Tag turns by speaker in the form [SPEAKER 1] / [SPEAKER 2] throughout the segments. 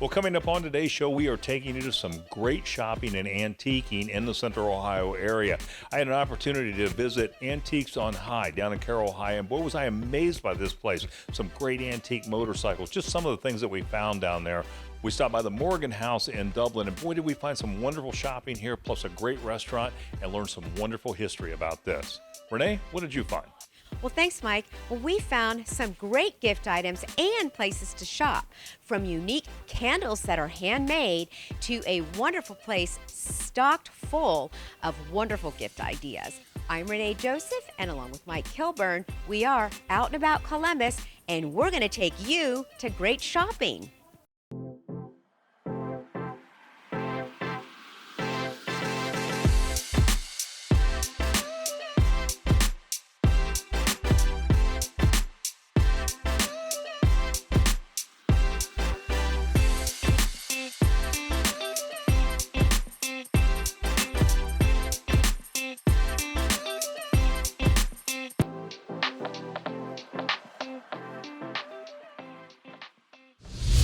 [SPEAKER 1] Well, coming up on today's show, we are taking you to some great shopping and antiquing in the Central Ohio area. I had an opportunity to visit Antiques on High down in Carroll Ohio, and boy, was I amazed by this place. Some great antique motorcycles, just some of the things that we found down there. We stopped by the Morgan House in Dublin, and boy, did we find some wonderful shopping here, plus a great restaurant, and learn some wonderful history about this. Renee, what did you find?
[SPEAKER 2] Well, thanks, Mike. Well, we found some great gift items and places to shop, from unique candles that are handmade to a wonderful place stocked full of wonderful gift ideas. I'm Renee Joseph, and along with Mike Kilburn, we are out and about Columbus, and we're going to take you to great shopping.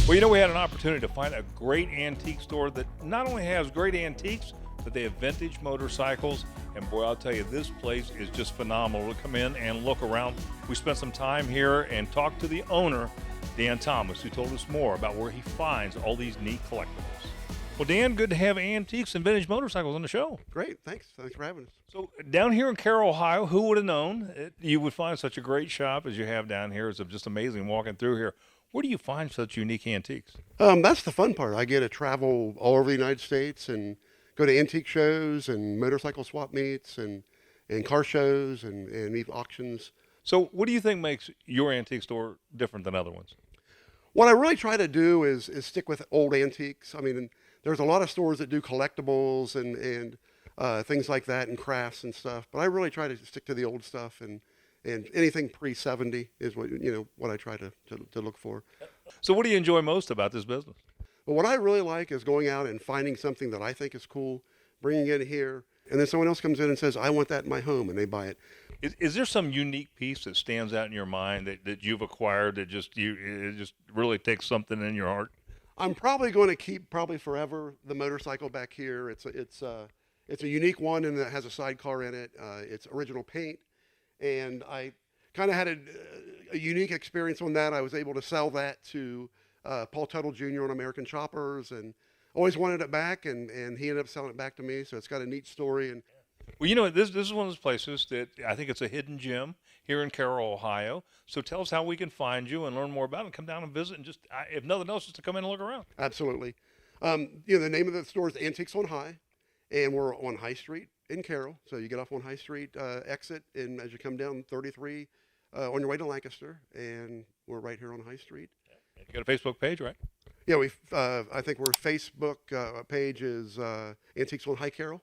[SPEAKER 1] Well, we had an opportunity to find a great antique store that not only has great antiques, but they have vintage motorcycles. And boy, I'll tell you, this place is just phenomenal to come in and look around. We spent some time here and talked to the owner, Dan Thomas, who told us more about where he finds all these neat collectibles. Well, Dan, good to have antiques and vintage motorcycles on the show.
[SPEAKER 3] Great, thanks. Thanks for having us.
[SPEAKER 1] So down here in Carroll, Ohio, who would have known you would find such a great shop as you have down here? It's just amazing walking through here. Where do you find such unique antiques?
[SPEAKER 3] That's the fun part. I get to travel all over the United States and go to antique shows and motorcycle swap meets and car shows and even auctions.
[SPEAKER 1] So what do you think makes your antique store different than other ones?
[SPEAKER 3] What I really try to do is stick with old antiques. I mean, there's a lot of stores that do collectibles and things like that and crafts and stuff, but I really try to stick to the old stuff and anything pre-70 is what I try to look for.
[SPEAKER 1] So what do you enjoy most about this business?
[SPEAKER 3] But what I really like is going out and finding something that I think is cool, bringing it here, and then someone else comes in and says, I want that in my home, and they buy it.
[SPEAKER 1] Is there some unique piece that stands out in your mind that you've acquired that it just really takes something in your heart?
[SPEAKER 3] I'm probably going to keep forever the motorcycle back here. It's a unique one, and it has a sidecar in it. It's original paint. And I kind of had a unique experience on that. I was able to sell that to Paul Tuttle Jr. on American Choppers, and always wanted it back, and he ended up selling it back to me. So it's got a neat story. And
[SPEAKER 1] well, this is one of those places that I think it's a hidden gem here in Carroll, Ohio. So tell us how we can find you and learn more about it, and come down and visit, and just, if nothing else, just to come in and look around.
[SPEAKER 3] Absolutely. The name of the store is Antiques on High, and we're on High Street in Carroll. So you get off on High Street exit, and as you come down 33 on your way to Lancaster, and we're right here on High Street.
[SPEAKER 1] You got a Facebook page, right?
[SPEAKER 3] Yeah, I think our Facebook page is Antiques on High Carroll.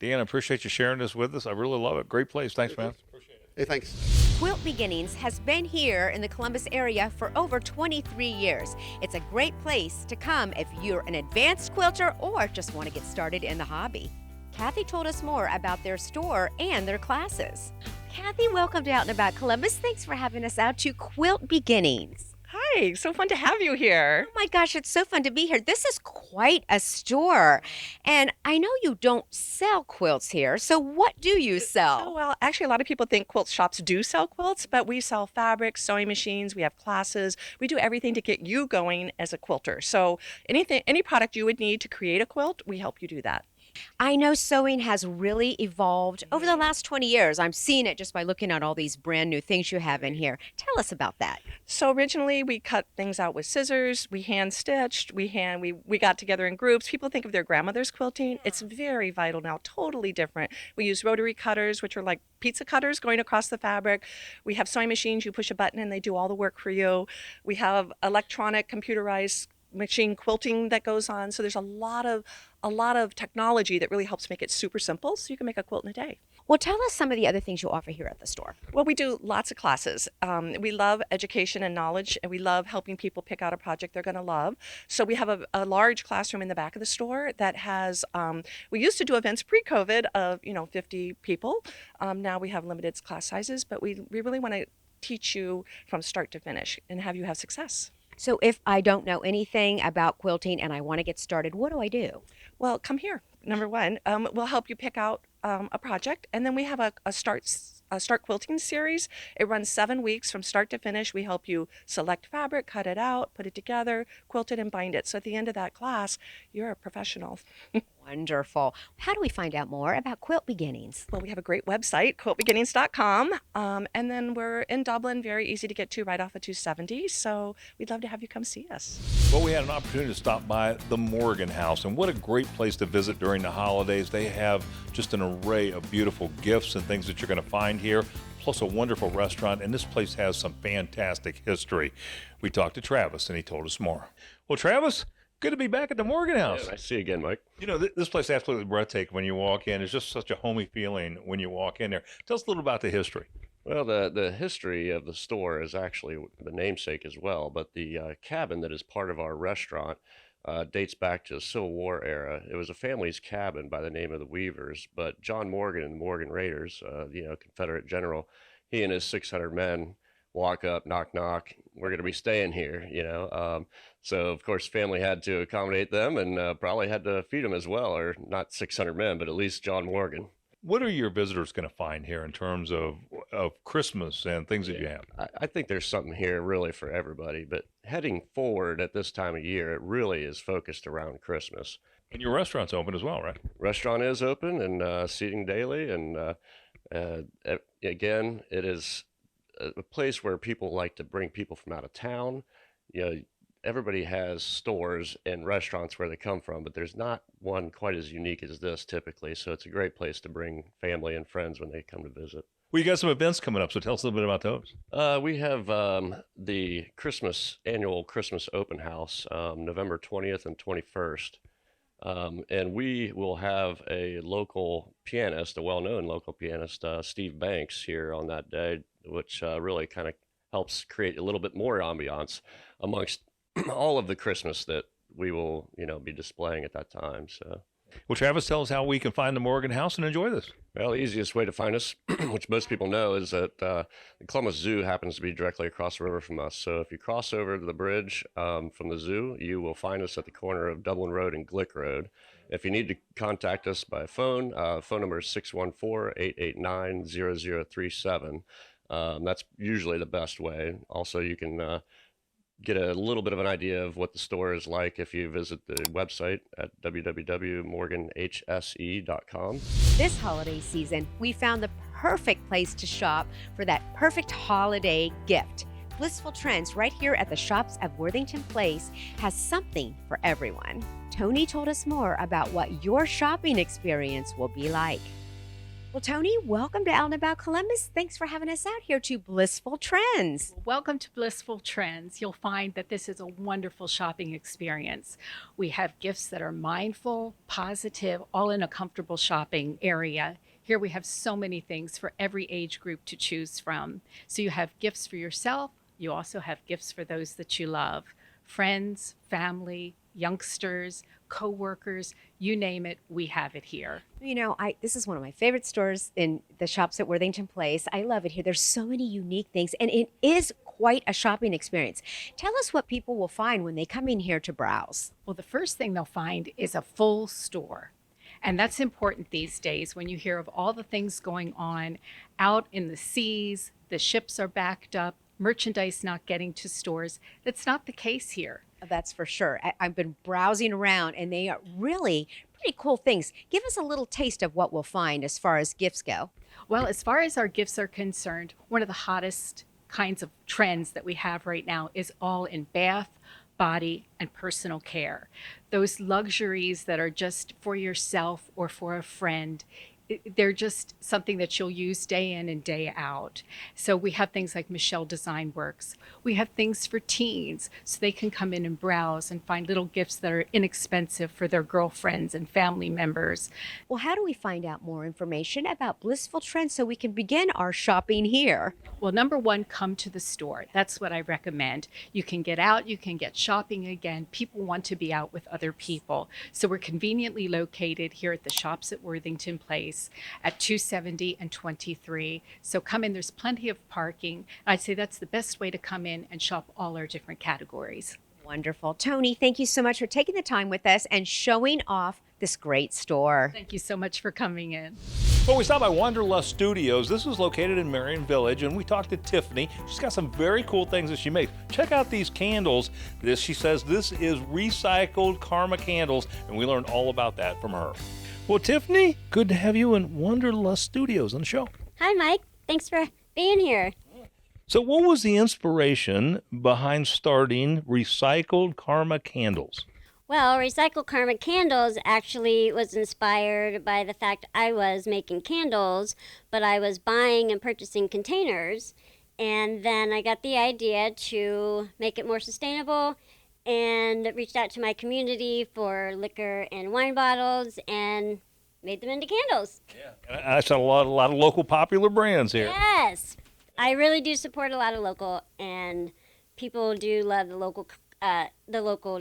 [SPEAKER 1] Dan, I appreciate you sharing this with us. I really love it. Great place. Thanks, man. Appreciate it.
[SPEAKER 3] Hey, thanks.
[SPEAKER 2] Quilt Beginnings has been here in the Columbus area for over 23 years. It's a great place to come if you're an advanced quilter or just want to get started in the hobby. Kathy told us more about their store and their classes. Kathy, welcome to Out and About Columbus. Thanks for having us out to Quilt Beginnings.
[SPEAKER 4] Hi, so fun to have you here.
[SPEAKER 2] Oh my gosh, it's so fun to be here. This is quite a store. And I know you don't sell quilts here, so what do you sell?
[SPEAKER 4] Oh, well, actually, a lot of people think quilt shops do sell quilts, but we sell fabrics, sewing machines, we have classes. We do everything to get you going as a quilter. So any product you would need to create a quilt, we help you do that.
[SPEAKER 2] I know sewing has really evolved over the last 20 years. I'm seeing it just by looking at all these brand new things you have in here. Tell us about that.
[SPEAKER 4] So originally we cut things out with scissors, we hand stitched, we got together in groups. People think of their grandmother's quilting. It's very vital now, totally different. We use rotary cutters, which are like pizza cutters going across the fabric. We have sewing machines, you push a button and they do all the work for you. We have electronic computerized machine quilting that goes on. So there's a lot of technology that really helps make it super simple so you can make a quilt in a day.
[SPEAKER 2] Well, tell us some of the other things you offer here at the store.
[SPEAKER 4] Well, we do lots of classes. We love education and knowledge, and we love helping people pick out a project they're going to love. So we have a large classroom in the back of the store that has, we used to do events pre-COVID of, 50 people. Now we have limited class sizes, but we really want to teach you from start to finish and have you have success.
[SPEAKER 2] So if I don't know anything about quilting and I want to get started, what do I do?
[SPEAKER 4] Well, come here. Number one, we'll help you pick out a project, and then we have a start quilting series. It runs 7 weeks from start to finish. We help you select fabric, cut it out, put it together, quilt it, and bind it. So at the end of that class, you're a professional.
[SPEAKER 2] Wonderful. How do we find out more about Quilt Beginnings?
[SPEAKER 4] Well, we have a great website, quiltbeginnings.com, and then we're in Dublin, very easy to get to right off of 270. So we'd love to have you come see us.
[SPEAKER 1] Well, we had an opportunity to stop by the Morgan House, and what a great place to visit during the holidays. They have just an array of beautiful gifts and things that you're going to find here, plus a wonderful restaurant, and this place has some fantastic history. We talked to Travis, and he told us more. Well, Travis, good to be back at the Morgan House.
[SPEAKER 5] Yeah, nice to see you again, Mike.
[SPEAKER 1] You know, this place is absolutely breathtaking when you walk in. It's just such a homey feeling when you walk in there. Tell us a little about the history.
[SPEAKER 5] Well, the history of the store is actually the namesake as well, but the cabin that is part of our restaurant dates back to the Civil War era. It was a family's cabin by the name of the Weavers, but John Morgan and the Morgan Raiders, Confederate general, he and his 600 men walk up, knock, knock, we're going to be staying here. So, of course, family had to accommodate them and probably had to feed them as well, or not 600 men, but at least John Morgan.
[SPEAKER 1] What are your visitors going to find here in terms of Christmas and things that you have?
[SPEAKER 5] I think there's something here really for everybody, but heading forward at this time of year, it really is focused around Christmas.
[SPEAKER 1] And your restaurant's open as well, right?
[SPEAKER 5] Restaurant is open and seating daily, and again, it is a place where people like to bring people from out of town. Everybody has stores and restaurants where they come from, but there's not one quite as unique as this typically. So it's a great place to bring family and friends when they come to visit.
[SPEAKER 1] Well, you got some events coming up, so tell us a little bit about those.
[SPEAKER 5] We have the annual Christmas open house, November 20th and 21st. And we will have a local pianist, a well-known local pianist, Steve Banks, here on that day, which really kind of helps create a little bit more ambiance amongst all of the Christmas that we will, be displaying at that time. So,
[SPEAKER 1] well, Travis, tell us how we can find the Morgan House and enjoy this.
[SPEAKER 5] well, the easiest way to find us, which most people know, is that the Columbus Zoo happens to be directly across the river from us. So if you cross over the bridge from the zoo, you will find us at the corner of Dublin Road and Glick Road. If you need to contact us by phone, phone number is 614-889-0037. That's usually the best way. Also, you can get a little bit of an idea of what the store is like if you visit the website at www.morganhse.com.
[SPEAKER 2] This holiday season, we found the perfect place to shop for that perfect holiday gift. Blissful Trends, right here at the shops of Worthington Place, has something for everyone. Tony told us more about what your shopping experience will be like. Well, Tony, welcome to Out and About Columbus. Thanks for having us out here to Blissful Trends.
[SPEAKER 6] Welcome to Blissful Trends. You'll find that this is a wonderful shopping experience. We have gifts that are mindful, positive, all in a comfortable shopping area. Here we have so many things for every age group to choose from. So you have gifts for yourself. You also have gifts for those that you love. Friends, family, youngsters, co-workers, you name it, we have it here.
[SPEAKER 2] This is one of my favorite stores in the shops at Worthington Place. I love it here. There's so many unique things, and it is quite a shopping experience. Tell us what people will find when they come in here to browse.
[SPEAKER 6] Well, the first thing they'll find is a full store. And that's important these days when you hear of all the things going on out in the seas, the ships are backed up, merchandise not getting to stores. That's not the case here.
[SPEAKER 2] That's for sure. I've been browsing around, and they are really pretty cool things. Give us a little taste of what we'll find as far as gifts go.
[SPEAKER 6] Well, as far as our gifts are concerned, one of the hottest kinds of trends that we have right now is all in bath, body, and personal care. Those luxuries that are just for yourself or for a friend. They're just something that you'll use day in and day out. So we have things like Michelle Design Works. We have things for teens, so they can come in and browse and find little gifts that are inexpensive for their girlfriends and family members.
[SPEAKER 2] Well, how do we find out more information about Blissful Trends so we can begin our shopping here?
[SPEAKER 6] Well, number one, come to the store. That's what I recommend. You can get out, you can get shopping again. People want to be out with other people. So we're conveniently located here at the shops at Worthington Place. entrance at 270 and 23. So come in, there's plenty of parking. I'd say that's the best way to come in and shop all our different categories.
[SPEAKER 2] Wonderful. Tony, thank you so much for taking the time with us and showing off this great store.
[SPEAKER 6] Thank you so much for coming in.
[SPEAKER 1] Well, we stopped by Wanderlust Studios. This is located in Marion Village, and we talked to Tiffany. She's got some very cool things that she makes. Check out these candles. She says this is recycled Karma candles, and we learned all about that from her. Well, Tiffany, good to have you in Wanderlust Studios on the show.
[SPEAKER 7] Hi, Mike. Thanks for being here.
[SPEAKER 1] So what was the inspiration behind starting Recycled Karma Candles?
[SPEAKER 7] Well, Recycle Karma Candles actually was inspired by the fact I was making candles, but I was buying and purchasing containers. And then I got the idea to make it more sustainable and reached out to my community for liquor and wine bottles and made them into candles.
[SPEAKER 1] Yeah, and I saw a lot of local popular brands here.
[SPEAKER 7] Yes. I really do support a lot of local, and people do love the local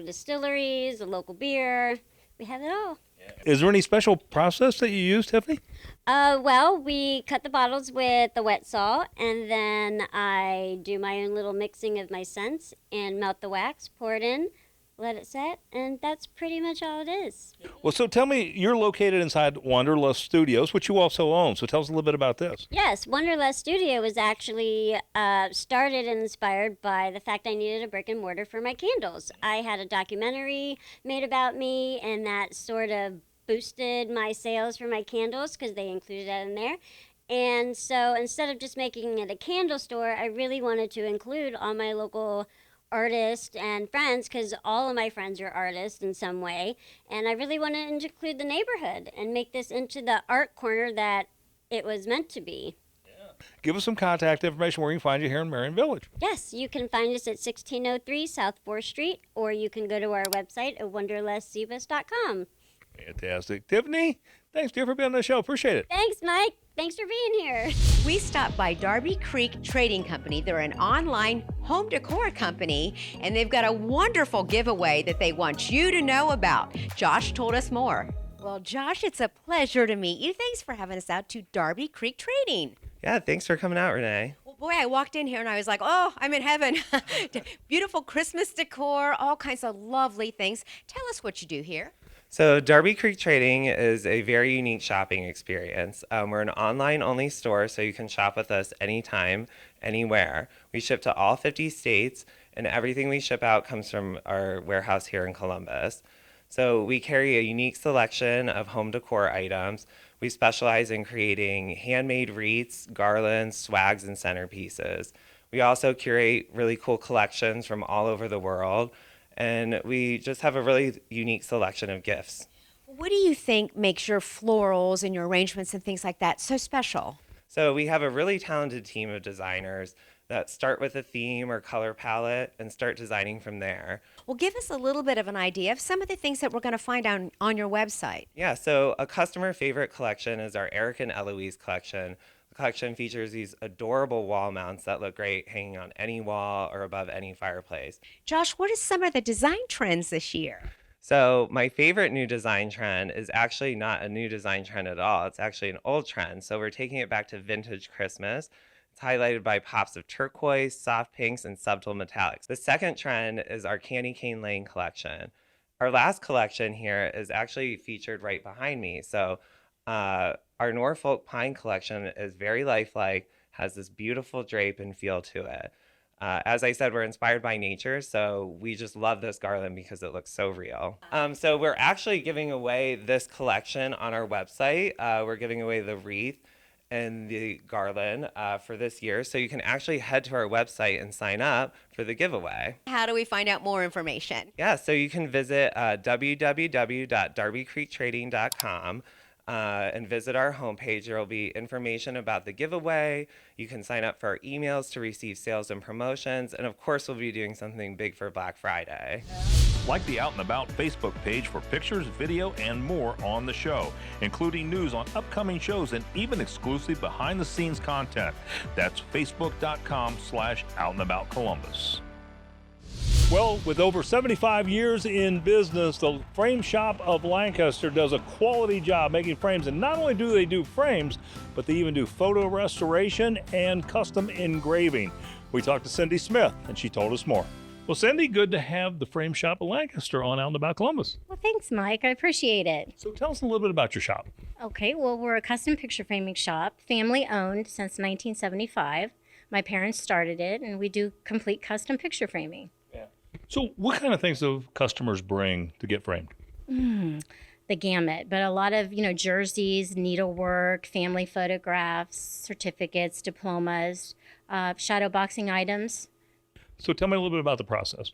[SPEAKER 7] distilleries, the local beer. We have it all.
[SPEAKER 1] Is there any special process that you use, Tiffany?
[SPEAKER 7] Well, we cut the bottles with the wet saw, and then I do my own little mixing of my scents and melt the wax, pour it in, let it set, and that's pretty much all it is.
[SPEAKER 1] Well, so tell me, you're located inside Wanderlust Studios, which you also own. So tell us a little bit about this.
[SPEAKER 7] Yes, Wanderlust Studio was actually started and inspired by the fact I needed a brick and mortar for my candles. I had a documentary made about me, and that sort of boosted my sales for my candles because they included that in there. And so instead of just making it a candle store, I really wanted to include all my local artists and friends, because all of my friends are artists in some way, and I really wanted to include the neighborhood and make this into the art corner that it was meant to be.
[SPEAKER 1] Give us some contact information where you can find you here in Marion Village.
[SPEAKER 7] Yes, you can find us at 1603 South 4th Street, or you can go to our website at wanderlustsevas.com.
[SPEAKER 1] Fantastic. Tiffany, thanks, dear, for being on the show. Appreciate it.
[SPEAKER 7] Thanks, Mike. Thanks for being here.
[SPEAKER 2] We stopped by Darby Creek Trading Company. They're an online home decor company, and they've got a wonderful giveaway that they want you to know about. Josh told us more. Well, Josh, it's a pleasure to meet you. Thanks for having us out to Darby Creek Trading.
[SPEAKER 8] Yeah, thanks for coming out, Renee.
[SPEAKER 2] Well, boy, I walked in here and I was like, oh, I'm in heaven. Beautiful Christmas decor, all kinds of lovely things. Tell us what you do here.
[SPEAKER 8] So Darby Creek Trading is a very unique shopping experience. We're an online-only store, so you can shop with us anytime, anywhere. We ship to all 50 states, and everything we ship out comes from our warehouse here in Columbus. So we carry a unique selection of home decor items. We specialize in creating handmade wreaths, garlands, swags, and centerpieces. We also curate really cool collections from all over the world. And we just have a really unique selection of gifts.
[SPEAKER 2] What do you think makes your florals and your arrangements and things like that so special?
[SPEAKER 8] So we have a really talented team of designers that start with a theme or color palette and start designing from there.
[SPEAKER 2] Well, give us a little bit of an idea of some of the things that we're going to find on your website.
[SPEAKER 8] Yeah, so a customer favorite collection is our Eric and Eloise collection. The collection features these adorable wall mounts that look great hanging on any wall or above any fireplace.
[SPEAKER 2] Josh, what are some of the design trends this year?
[SPEAKER 8] So my favorite new design trend is actually not a new design trend at all. It's actually an old trend. So we're taking it back to vintage Christmas. It's highlighted by pops of turquoise, soft pinks, and subtle metallics. The second trend is our Candy Cane Lane collection. Our last collection here is actually featured right behind me. So our Norfolk Pine collection is very lifelike, has this beautiful drape and feel to it. As I said, we're inspired by nature, so we just love this garland because it looks so real. So we're actually giving away this collection on our website. We're giving away the wreath and the garland for this year. So you can actually head to our website and sign up for the giveaway.
[SPEAKER 2] How do we find out more information?
[SPEAKER 8] Yeah, so you can visit www.darbycreektrading.com. And visit our homepage. There will be information about the giveaway. You can sign up for our emails to receive sales and promotions. And of course, we'll be doing something big for Black Friday.
[SPEAKER 1] Like the Out and About Facebook page for pictures, video, and more on the show, including news on upcoming shows and even exclusive behind-the-scenes content. That's facebook.com/outandaboutcolumbus. Well, with over 75 years in business, the Frame Shop of Lancaster does a quality job making frames. And not only do they do frames, but they even do photo restoration and custom engraving. We talked to Cindy Smith, and she told us more. Well, Cindy, good to have the Frame Shop of Lancaster on out and about Columbus.
[SPEAKER 9] Well, thanks, Mike. I appreciate it.
[SPEAKER 1] So tell us a little bit about your shop.
[SPEAKER 9] Okay, well, we're a custom picture framing shop, family owned since 1975. My parents started it, and we do complete custom picture framing.
[SPEAKER 1] So what kind of things do customers bring to get framed?
[SPEAKER 9] The gamut, but a lot of, jerseys, needlework, family photographs, certificates, diplomas, shadow boxing items.
[SPEAKER 1] So tell me a little bit about the process.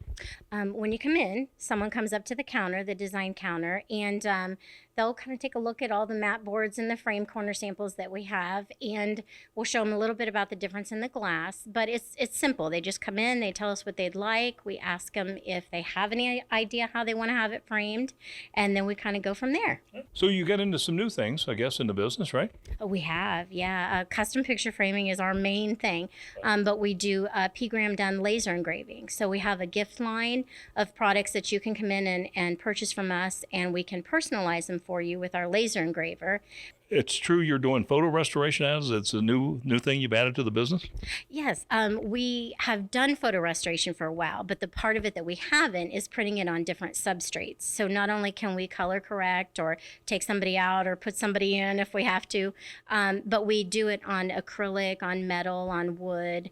[SPEAKER 9] When you come in, someone comes up to the counter, the design counter, and they'll kind of take a look at all the mat boards and the frame corner samples that we have, and we'll show them a little bit about the difference in the glass. But it's simple. They just come in, they tell us what they'd like. We ask them if they have any idea how they want to have it framed, and then we kind of go from there.
[SPEAKER 1] So you get into some new things, I guess, in the business, right?
[SPEAKER 9] We have, yeah. Custom picture framing is our main thing, but we do P-gram done laser engraving. So we have a gift line of products that you can come in and purchase from us, and we can personalize them for you with our laser engraver.
[SPEAKER 1] It's true you're doing photo restoration as it's a new thing you've added to the business?
[SPEAKER 9] Yes, we have done photo restoration for a while, but the part of it that we haven't is printing it on different substrates. So not only can we color correct or take somebody out or put somebody in if we have to, but we do it on acrylic, on metal, on wood,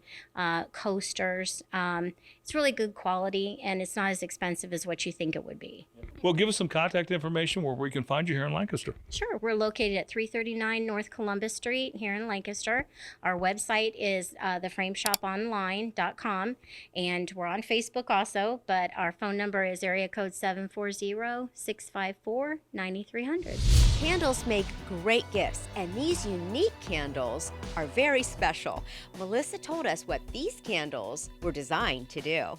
[SPEAKER 9] coasters. It's really good quality, and it's not as expensive as what you think it would be.
[SPEAKER 1] Well, give us some contact information where we can find you here in Lancaster.
[SPEAKER 9] Sure. We're located at 339 North Columbus Street here in Lancaster. Our website is theframeshoponline.com, and we're on Facebook also, but our phone number is area code 740-654-9300.
[SPEAKER 2] Candles make great gifts, and these unique candles are very special. Melissa told us what these candles were designed to do.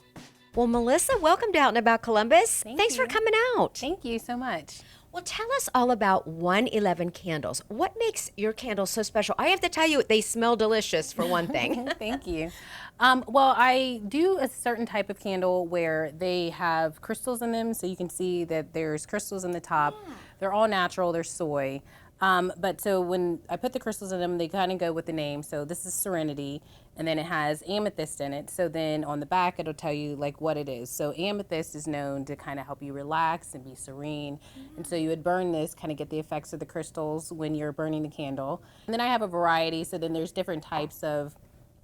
[SPEAKER 2] Well, Melissa, welcome to Out and About Columbus. Thanks for coming out.
[SPEAKER 10] Thank you so much.
[SPEAKER 2] Well, tell us all about 111 Candles. What makes your candles so special? I have to tell you, they smell delicious, for one thing.
[SPEAKER 10] Thank you. Well, I do a certain type of candle where they have crystals in them, so you can see that there's crystals in the top. Yeah. They're all natural, they're soy. But so when I put the crystals in them, they kind of go with the name. So this is Serenity, and then it has amethyst in it. So then on the back, it'll tell you like what it is. So amethyst is known to kind of help you relax and be serene. And so you would burn this, kind of get the effects of the crystals when you're burning the candle. And then I have a variety. So then there's different types of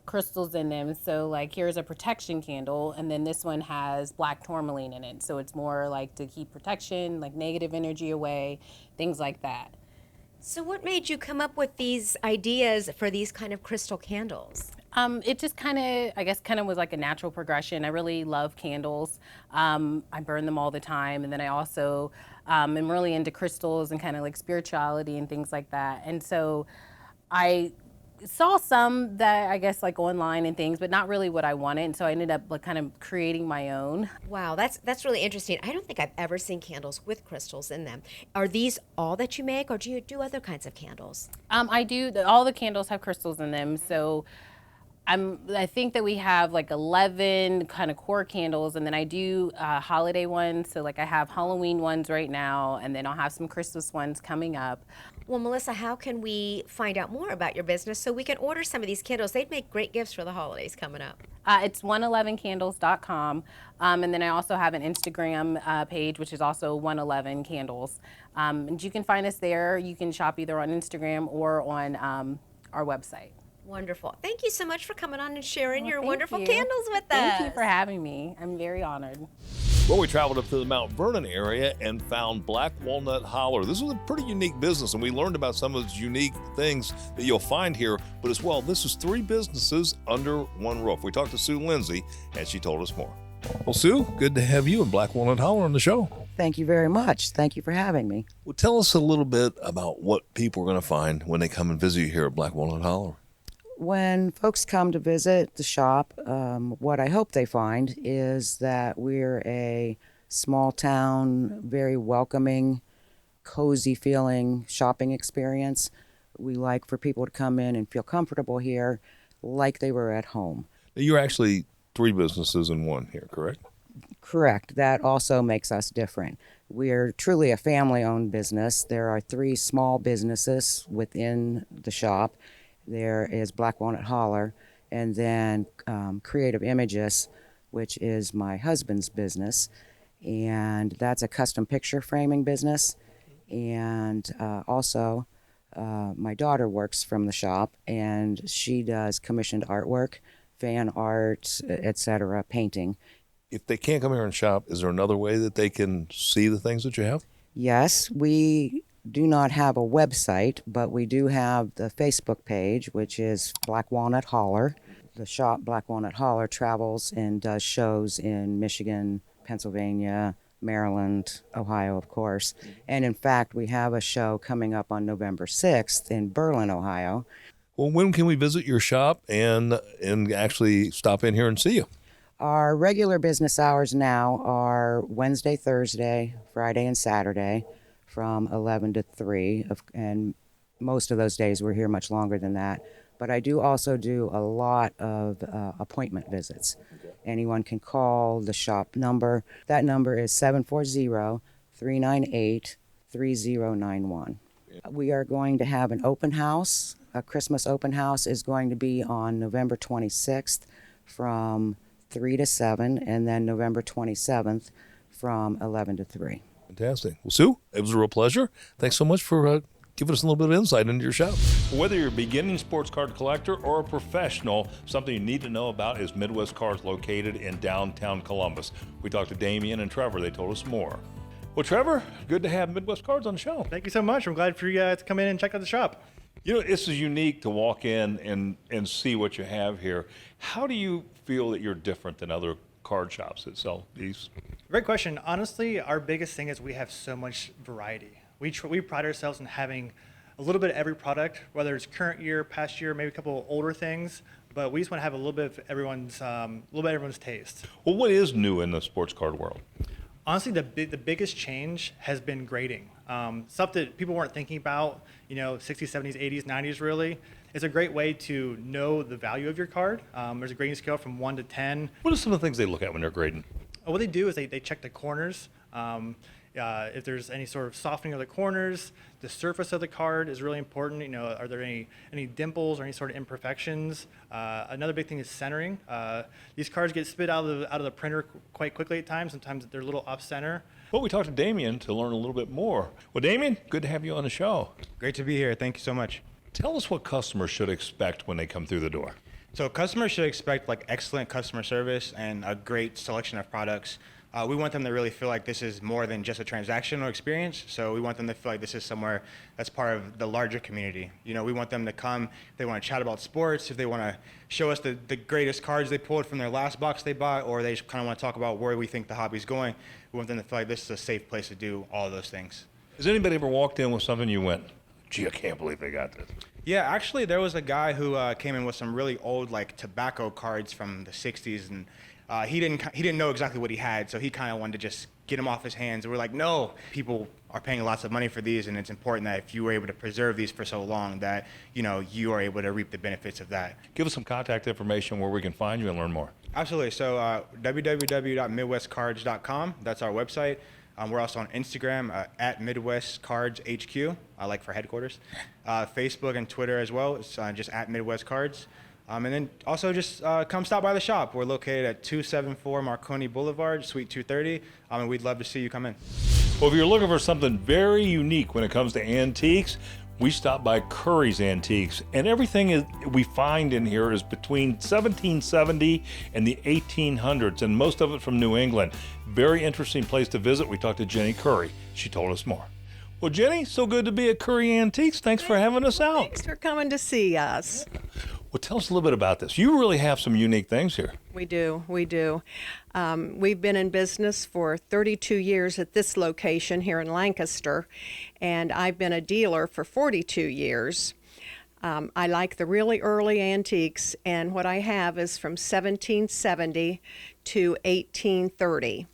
[SPEAKER 10] crystals in them. So like here's a protection candle, and then this one has black tourmaline in it. So it's more like to keep protection, like negative energy away, things like that.
[SPEAKER 2] So what made you come up with these ideas for these kind of crystal candles?
[SPEAKER 10] It just kind of was like a natural progression. I really love candles. I burn them all the time. And then I also am really into crystals and kind of like spirituality and things like that. And so I saw some that I guess like online and things, but not really what I wanted. And so I ended up like kind of creating my own.
[SPEAKER 2] Wow, that's really interesting. I don't think I've ever seen candles with crystals in them. Are these all that you make, or do you do other kinds of candles?
[SPEAKER 10] I do. All the candles have crystals in them. So I think that we have like 11 kind of core candles, and then I do holiday ones. So like I have Halloween ones right now, and then I'll have some Christmas ones coming up.
[SPEAKER 2] Well, Melissa, how can we find out more about your business so we can order some of these candles? They'd make great gifts for the holidays coming up.
[SPEAKER 10] It's 111candles.com, and then I also have an Instagram page, which is also 111 Candles. And you can find us there. You can shop either on Instagram or on our website.
[SPEAKER 2] Wonderful. Thank you so much for coming on and sharing your
[SPEAKER 10] thank
[SPEAKER 2] wonderful
[SPEAKER 10] you.
[SPEAKER 2] candles with us.
[SPEAKER 10] Thank you for having me. I'm very honored.
[SPEAKER 1] Well, we traveled up to the Mount Vernon area and found Black Walnut Holler. This was a pretty unique business, and we learned about some of those unique things that you'll find here. But as well, this is 3 businesses under one roof. We talked to Sue Lindsay, and she told us more. Well, Sue, good to have you and Black Walnut Holler on the show.
[SPEAKER 11] Thank you very much. Thank you for having me.
[SPEAKER 1] Well, tell us a little bit about what people are going to find when they come and visit you here at Black Walnut Holler.
[SPEAKER 11] When folks come to visit the shop, what I hope they find is that we're a small town, very welcoming, cozy feeling shopping experience. We like for people to come in and feel comfortable here like they were at home.
[SPEAKER 1] You're actually 3 businesses in one here, correct?
[SPEAKER 11] Correct. That also makes us different. We're truly a family-owned business. There are 3 small businesses within the shop. There is Black Walnut Holler, and then Creative Images, which is my husband's business, and that's a custom picture framing business. And also, my daughter works from the shop, and she does commissioned artwork, fan art, etc., painting.
[SPEAKER 1] If they can't come here and shop, is there another way that they can see the things that you have?
[SPEAKER 11] Yes, we do not have a website, but we do have the Facebook page, which is Black Walnut Holler. The shop Black Walnut Holler travels and does shows in Michigan, Pennsylvania, Maryland, Ohio, of course. And in fact, we have a show coming up on November 6th in Berlin, Ohio.
[SPEAKER 1] Well, when can we visit your shop and actually stop in here and see you?
[SPEAKER 11] Our regular business hours now are Wednesday, Thursday, Friday, and Saturday from 11 to 3. And most of those days we're here much longer than that. But I do also do a lot of appointment visits. Anyone can call the shop number. That number is 740-398-3091. We are going to have an open house. A Christmas open house is going to be on November 26th from 3 to 7, and then November 27th from 11 to 3.
[SPEAKER 1] Fantastic. Well, Sue, it was a real pleasure. Thanks so much for giving us a little bit of insight into your shop. Whether you're a beginning sports card collector or a professional, something you need to know about is Midwest Cards located in downtown Columbus. We talked to Damien and Trevor. They told us more. Well, Trevor, good to have Midwest Cards on the show.
[SPEAKER 12] Thank you so much. I'm glad for you guys to come in and check out the shop.
[SPEAKER 1] You know, this is unique to walk in and see what you have here. How do you feel that you're different than other card shops that sell these?
[SPEAKER 12] Great question. Honestly, our biggest thing is we have so much variety. We pride ourselves in having a little bit of every product, whether it's current year, past year, maybe a couple of older things, but we just want to have a little bit of everyone's taste.
[SPEAKER 1] Well, what is new in the sports card world?
[SPEAKER 12] Honestly, the biggest change has been grading. Stuff that people weren't thinking about, 60s, 70s, 80s, 90s really. It's a great way to know the value of your card. There's a grading scale from 1 to 10.
[SPEAKER 1] What are some of the things they look at when they're grading?
[SPEAKER 12] What they do is they check the corners. If there's any sort of softening of the corners, the surface of the card is really important. Are there any dimples or any sort of imperfections? Another big thing is centering. These cards get spit out of the printer quite quickly at times. Sometimes they're a little off center.
[SPEAKER 1] Well, we talked to Damien to learn a little bit more. Well, Damien, good to have you on the show.
[SPEAKER 13] Great to be here. Thank you so much.
[SPEAKER 1] Tell us what customers should expect when they come through the door.
[SPEAKER 13] So customers should expect excellent customer service and a great selection of products. We want them to really feel like this is more than just a transactional experience. So we want them to feel like this is somewhere that's part of the larger community. We want them to come if they want to chat about sports, if they want to show us the greatest cards they pulled from their last box they bought, or they just kind of want to talk about where we think the hobby's going. We want them to feel like this is a safe place to do all of those things.
[SPEAKER 1] Has anybody ever walked in with something you went, gee, I can't believe they got this?
[SPEAKER 13] Yeah, actually, there was a guy who came in with some really old tobacco cards from the 60s, and he didn't know exactly what he had, so he kind of wanted to just get them off his hands. And we're like, no, people are paying lots of money for these, and it's important that if you were able to preserve these for so long that you are able to reap the benefits of that.
[SPEAKER 1] Give us some contact information where we can find you and learn more.
[SPEAKER 13] Absolutely. So www.midwestcards.com. That's our website. We're also on Instagram at Midwest Cards HQ, like for headquarters. Facebook and Twitter as well. It's just at Midwest Cards. And then also just come stop by the shop. We're located at 274 Marconi Boulevard, Suite 230, and we'd love to see you come in.
[SPEAKER 1] Well, if you're looking for something very unique when it comes to antiques, we stopped by Curry's Antiques, and everything we find in here is between 1770 and the 1800s, and most of it from New England. Very interesting place to visit. We talked to Jenny Curry. She told us more. Well, Jenny, so good to be at Curry Antiques. Thanks for having us out.
[SPEAKER 14] Thanks for coming to see us.
[SPEAKER 1] Well, tell us a little bit about this. You really have some unique things here.
[SPEAKER 14] We do. We've been in business for 32 years at this location here in Lancaster, and I've been a dealer for 42 years. I like the really early antiques, and what I have is from 1770 to 1830.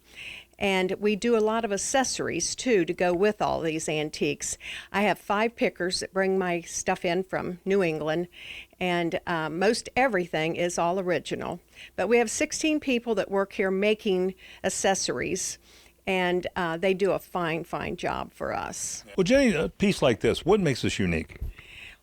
[SPEAKER 14] And we do a lot of accessories too to go with all these antiques. I have 5 pickers that bring my stuff in from New England, and most everything is all original. But we have 16 people that work here making accessories, and they do a fine, fine job for us.
[SPEAKER 1] Well, Jenny, a piece like this, what makes this unique?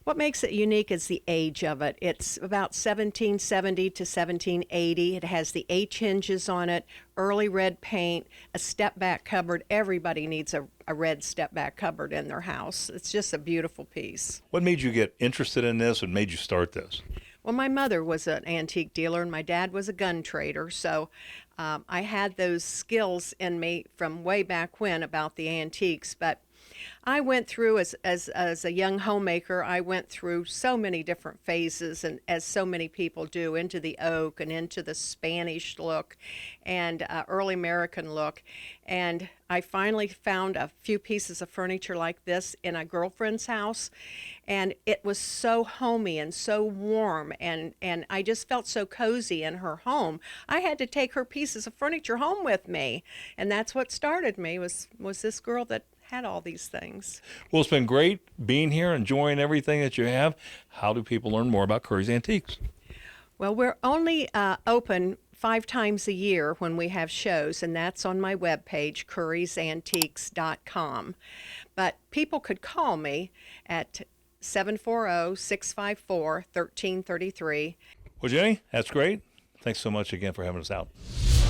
[SPEAKER 14] What makes it unique is the age of it. It's about 1770 to 1780. It has the H hinges on it, early red paint, a step-back cupboard. Everybody needs a red step-back cupboard in their house. It's just a beautiful piece.
[SPEAKER 1] What made you get interested in this and made you start this?
[SPEAKER 14] Well, my mother was an antique dealer and my dad was a gun trader, so I had those skills in me from way back when about the antiques, but I went through, as a young homemaker, I went through so many different phases, and as so many people do, into the oak and into the Spanish look and early American look. And I finally found a few pieces of furniture like this in a girlfriend's house, and it was so homey and so warm, and I just felt so cozy in her home. I had to take her pieces of furniture home with me, and that's what started me, was this girl that had all these things.
[SPEAKER 1] Well, it's been great being here, enjoying everything that you have. How do people learn more about Curry's Antiques?
[SPEAKER 14] Well, we're only open 5 times a year when we have shows, and that's on my webpage, currysantiques.com. But people could call me at 740-654-1333.
[SPEAKER 1] Well, Jenny, that's great. Thanks so much again for having us out.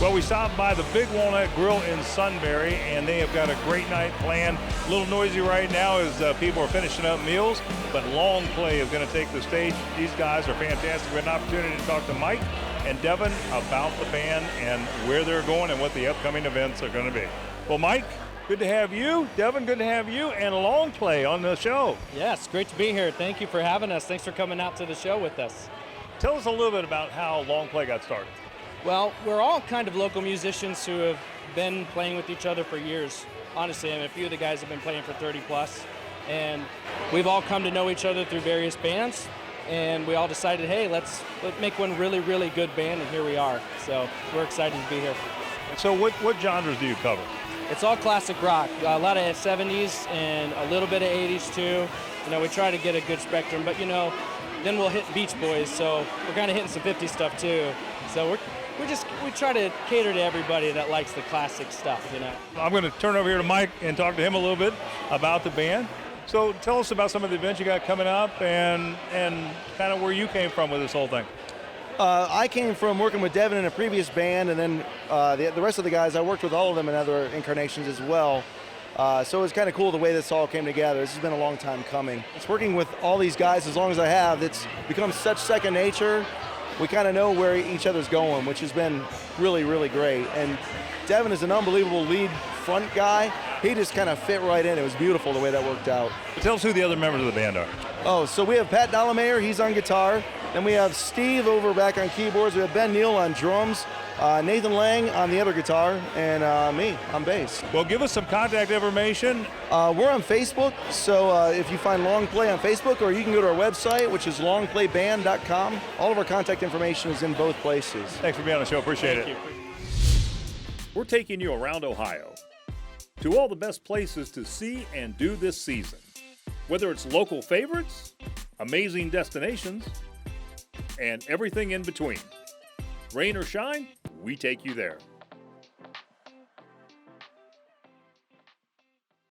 [SPEAKER 1] Well, we stopped by the Big Walnut Grill in Sunbury, and they have got a great night planned. A little noisy right now as people are finishing up meals, but Long Play is going to take the stage. These guys are fantastic. We had an opportunity to talk to Mike and Devin about the band and where they're going and what the upcoming events are going to be. Well, Mike, good to have you. Devin, good to have you, and Long Play on the show.
[SPEAKER 15] Yes, great to be here. Thank you for having us. Thanks for coming out to the show with us.
[SPEAKER 1] Tell us a little bit about how Long Play got started.
[SPEAKER 15] Well, we're all kind of local musicians who have been playing with each other for years. Honestly, I mean, a few of the guys have been playing for 30 plus, and we've all come to know each other through various bands, and we all decided, hey, let's make one really, really good band, and here we are. So we're excited to be here.
[SPEAKER 1] So what genres do you cover?
[SPEAKER 15] It's all classic rock, a lot of 70s and a little bit of 80s too. You know, we try to get a good spectrum, but you know, then we'll hit Beach Boys, so we're kind of hitting some 50s stuff too. So we try to cater to everybody that likes the classic stuff, you know.
[SPEAKER 1] I'm going to turn over here to Mike and talk to him a little bit about the band. So tell us about some of the events you got coming up and kind of where you came from with this whole thing.
[SPEAKER 16] I came from working with Devin in a previous band, and then the rest of the guys, I worked with all of them in other incarnations as well. So it was kind of cool the way this all came together. This has been a long time coming. It's working with all these guys as long as I have. It's become such second nature. We kind of know where each other's going, which has been really, really great. And Devin is an unbelievable lead front guy. He just kind of fit right in. It was beautiful the way that worked out.
[SPEAKER 1] Tell us who the other members of the band are.
[SPEAKER 16] Oh, so we have Pat Dollemeyer, he's on guitar. Then we have Steve over back on keyboards. We have Ben Neal on drums, Nathan Lang on the other guitar, and me on bass.
[SPEAKER 1] Well, give us some contact information.
[SPEAKER 16] We're on Facebook, so if you find Long Play on Facebook, or you can go to our website, which is longplayband.com. All of our contact information is in both places.
[SPEAKER 1] Thanks for being on the show. Appreciate it. We're taking you around Ohio to all the best places to see and do this season. Whether it's local favorites, amazing destinations, and everything in between. Rain or shine, we take you there.